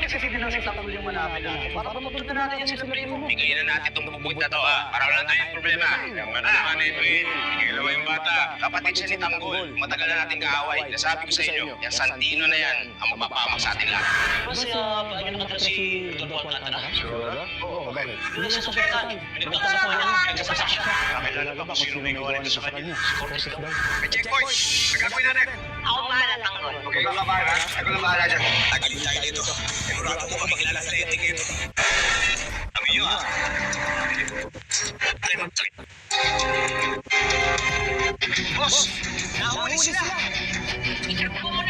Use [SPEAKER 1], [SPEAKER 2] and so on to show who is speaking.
[SPEAKER 1] kasi dinasaktan yung manapin natin. Para matutunan natin yung sila primo.
[SPEAKER 2] Bigyan na natin itong bubukit na to, para wala tayong problema. Manalaman na ito eh. Bigyan naman yung bata. Kapatid siya ni Tanggol. Matagal na nating kaaway. Nasabi ko sa inyo, yung Santino na yan, ang mapapamak sa atin lahat.
[SPEAKER 3] Kasi paano nakita si Don Juan Plata?
[SPEAKER 1] Oo, bakit?
[SPEAKER 3] Doon sa sosyal. Pinagpapasa ko yan. Nagsasak siya.
[SPEAKER 2] Kakilala ba kung sino may gawa nito sa kanya?
[SPEAKER 3] Si Cortez daw.
[SPEAKER 2] May checkpoint! Nagkakoy na rin!
[SPEAKER 4] Ako bahala, Tanggol.
[SPEAKER 2] Okay, ikaw lang bahala. Ikaw lang bahala dyan. Tagalin tayo dito. Sigurado mo makilala sa etiquette. Sabi nyo ah.
[SPEAKER 4] Boss, nahuli sila. I-check ko muna